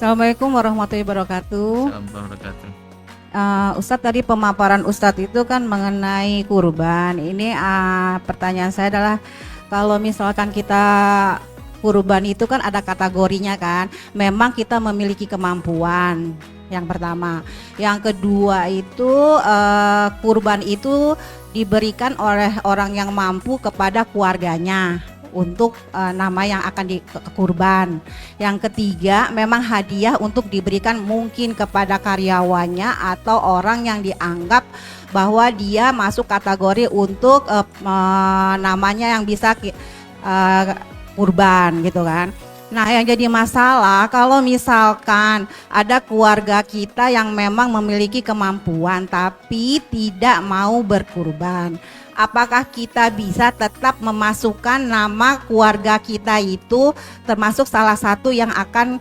Assalamualaikum warahmatullahi wabarakatuh. Assalamualaikum warahmatullahi wabarakatuh. Ustadz, tadi pemaparan Ustadz itu kan mengenai kurban. Ini pertanyaan saya adalah kalau misalkan kita kurban itu kan ada kategorinya kan. Memang kita memiliki kemampuan. Yang pertama, yang kedua itu kurban itu diberikan oleh orang yang mampu kepada keluarganya untuk nama yang akan dikurban. Yang ketiga, memang hadiah untuk diberikan mungkin kepada karyawannya atau orang yang dianggap bahwa dia masuk kategori untuk namanya yang bisa kurban gitu kan. Nah, yang jadi masalah kalau misalkan ada keluarga kita yang memang memiliki kemampuan tapi tidak mau berkurban. Apakah kita bisa tetap memasukkan nama keluarga kita itu termasuk salah satu yang akan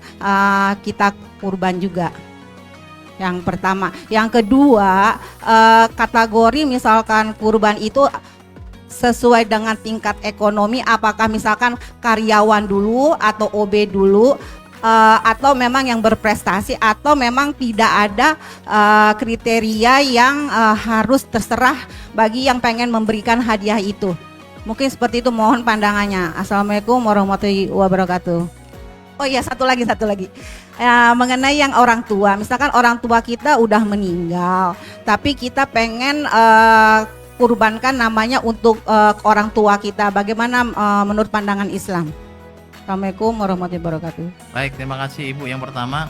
kita kurban juga? Yang pertama. Yang kedua, kategori misalkan kurban itu sesuai dengan tingkat ekonomi, apakah misalkan karyawan dulu atau OB dulu, atau memang yang berprestasi, atau memang tidak ada kriteria yang harus terserah bagi yang pengen memberikan hadiah itu. Mungkin seperti itu, mohon pandangannya. Assalamualaikum warahmatullahi wabarakatuh. Oh iya, satu lagi mengenai yang orang tua, misalkan orang tua kita udah meninggal tapi kita pengen kurbankan namanya untuk orang tua kita, bagaimana menurut pandangan Islam? Assalamualaikum warahmatullahi wabarakatuh. Baik, terima kasih Ibu. Yang pertama,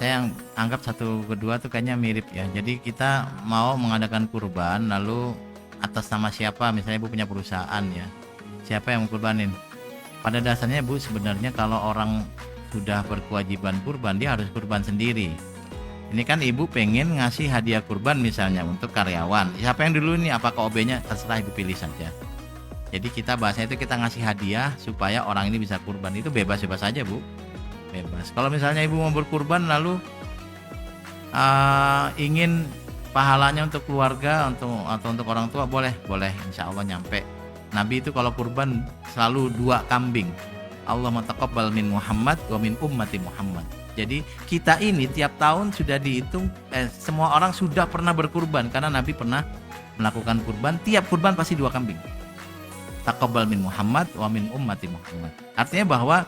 saya yang anggap satu kedua tuh kayaknya mirip ya. Jadi kita mau mengadakan kurban, lalu atas nama siapa? Misalnya Ibu punya perusahaan ya, siapa yang kurbanin? Pada dasarnya Bu, sebenarnya kalau orang sudah berkewajiban kurban, dia harus kurban sendiri. Ini kan Ibu pengen ngasih hadiah kurban misalnya untuk karyawan. Siapa yang dulu nih? Apakah OB-nya? Terserah Ibu pilih saja. Jadi kita bahasanya itu kita ngasih hadiah supaya orang ini bisa kurban. Itu bebas-bebas saja Bu. Bebas. Kalau misalnya Ibu mau berkurban lalu ingin pahalanya untuk keluarga atau untuk orang tua, boleh. Insya Allah nyampe. Nabi itu kalau kurban selalu 2 kambing. Allahumma taqabbal min Muhammad wa min ummati Muhammad. Jadi kita ini tiap tahun sudah dihitung, semua orang sudah pernah berkurban karena Nabi pernah melakukan kurban. Tiap kurban pasti 2 kambing. Taqabbal min Muhammad wa min ummati Muhammad. Artinya bahwa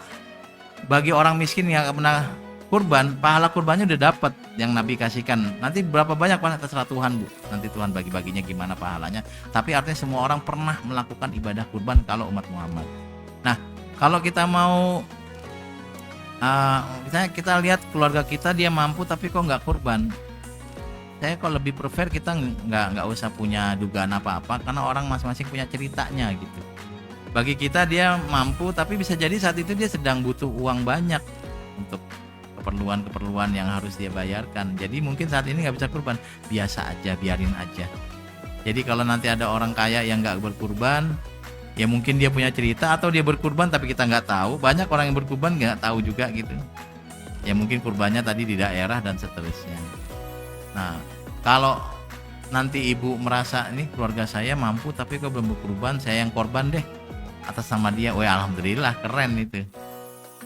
bagi orang miskin yang pernah kurban, pahala kurbannya udah dapat yang Nabi kasihkan. Nanti berapa banyak pahala terserah Tuhan Bu. Nanti Tuhan bagi-baginya gimana pahalanya. Tapi artinya semua orang pernah melakukan ibadah kurban kalau umat Muhammad. Nah, kalau kita mau misalnya kita lihat keluarga kita dia mampu tapi kok nggak kurban, saya kok lebih prefer kita nggak usah punya dugaan apa-apa karena orang masing-masing punya ceritanya gitu. Bagi kita dia mampu tapi bisa jadi saat itu dia sedang butuh uang banyak untuk keperluan yang harus dia bayarkan. Jadi mungkin saat ini nggak bisa kurban, biasa aja, biarin aja. Jadi kalau nanti ada orang kaya yang nggak berkurban, ya mungkin dia punya cerita atau dia berkurban tapi kita nggak tahu. Banyak orang yang berkurban nggak tahu juga gitu. Ya mungkin kurbannya tadi di daerah dan seterusnya. Nah, kalau nanti Ibu merasa ini keluarga saya mampu tapi kok belum berkurban, saya yang korban deh atas nama dia. Wah, alhamdulillah, keren itu.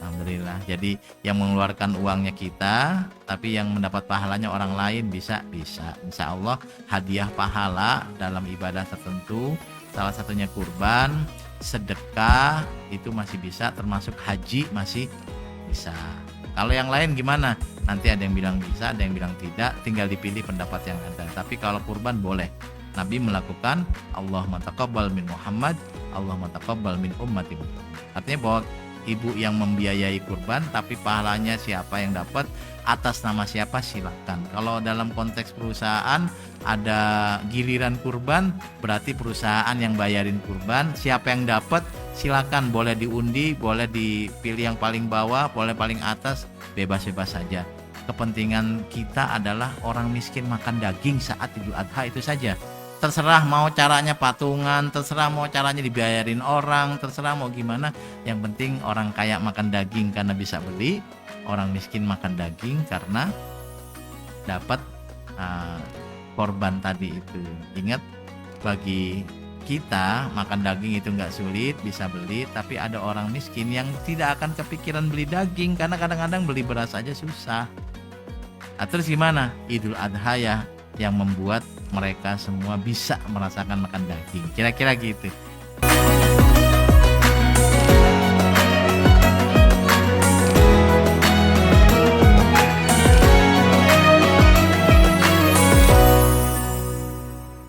Alhamdulillah. Jadi yang mengeluarkan uangnya kita, tapi yang mendapat pahalanya orang lain bisa. Insya Allah hadiah pahala dalam ibadah tertentu, salah satunya kurban, sedekah itu masih bisa, termasuk haji masih bisa. Kalau yang lain gimana? Nanti ada yang bilang bisa, ada yang bilang tidak, tinggal dipilih pendapat yang ada. Tapi kalau kurban boleh. Nabi melakukan Allahumma taqabbal min Muhammad, Allahumma taqabbal min ummati. Artinya bahwa Ibu yang membiayai kurban tapi pahalanya siapa yang dapat, atas nama siapa silakan. Kalau dalam konteks perusahaan ada giliran kurban, berarti perusahaan yang bayarin kurban, siapa yang dapat silakan, boleh diundi, boleh dipilih yang paling bawah, boleh paling atas, bebas-bebas saja. Kepentingan kita adalah orang miskin makan daging saat Idul Adha, itu saja. Terserah mau caranya patungan, terserah mau caranya dibayarin orang, terserah mau gimana. Yang penting orang kaya makan daging karena bisa beli, orang miskin makan daging karena dapat korban tadi itu. Ingat, bagi kita makan daging itu nggak sulit, bisa beli, tapi ada orang miskin yang tidak akan kepikiran beli daging karena kadang-kadang beli beras aja susah. Terus gimana? Idul Adha ya yang membuat mereka semua bisa merasakan makan daging. Kira-kira gitu.